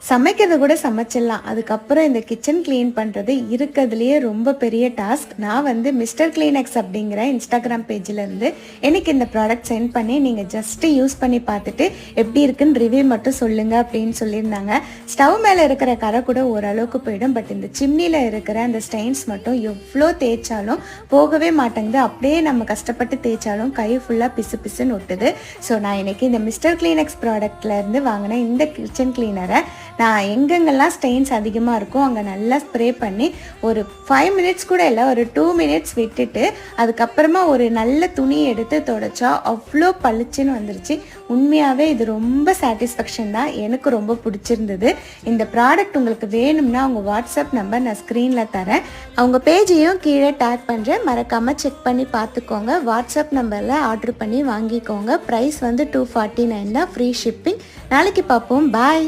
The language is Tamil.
சமைக்கிறது கூட சமைச்சிடலாம். அதுக்கப்புறம் இந்த கிச்சன் க்ளீன் பண்ணுறது இருக்கிறதுலையே ரொம்ப பெரிய டாஸ்க். நான் வந்து மிஸ்டர் க்ளீனெக்ஸ் அப்படிங்கிற இன்ஸ்டாகிராம் பேஜிலேருந்து எனக்கு இந்த ப்ராடக்ட் சென்ட் பண்ணி நீங்கள் ஜஸ்ட்டு யூஸ் பண்ணி பார்த்துட்டு எப்படி இருக்குன்னு ரிவ்யூ மட்டும் சொல்லுங்கள் அப்படின்னு சொல்லியிருந்தாங்க. ஸ்டவ் மேலே இருக்கிற கரை கூட ஓரளவுக்கு போயிடும். பட் இந்த சிம்னியில் இருக்கிற அந்த ஸ்டெயின்ஸ் மட்டும் எவ்வளோ தேய்ச்சாலும் போகவே மாட்டேங்குது. அப்படியே நம்ம கஷ்டப்பட்டு தேய்ச்சாலும் கை ஃபுல்லாக பிசு பிசுன்னு ஒட்டுது. ஸோ நான் இன்றைக்கி இந்த மிஸ்டர் க்ளீனெக்ஸ் ப்ராடக்ட்லேருந்து வாங்கினேன் இந்த கிச்சன் க்ளீனரை நான் எங்கெங்கெல்லாம் ஸ்டெயின்ஸ் அதிகமாக இருக்கும் அங்கே நல்லா ஸ்ப்ரே பண்ணி ஒரு 5 மினிட்ஸ் கூட இல்லை, ஒரு 2 மினிட்ஸ் விட்டுட்டு அதுக்கப்புறமா ஒரு நல்ல துணி எடுத்து தொடச்சா அவ்வளோ பளிச்சுன்னு வந்துருச்சு. உண்மையாகவே இது ரொம்ப சாட்டிஸ்ஃபேக்ஷன் தான். எனக்கு ரொம்ப பிடிச்சிருந்தது. இந்த ப்ராடக்ட் உங்களுக்கு வேணும்னா அவங்க வாட்ஸ்அப் நம்பர் நான் ஸ்க்ரீனில் தரேன். அவங்க பேஜையும் கீழே டேக் பண்ணுறேன், மறக்காமல் செக் பண்ணி பார்த்துக்கோங்க. வாட்ஸ்அப் நம்பரில் ஆர்டர் பண்ணி வாங்கிக்கோங்க. ப்ரைஸ் வந்து $249 தான், ஃப்ரீ ஷிப்பிங். நாளைக்கு பார்ப்போம். பாய்.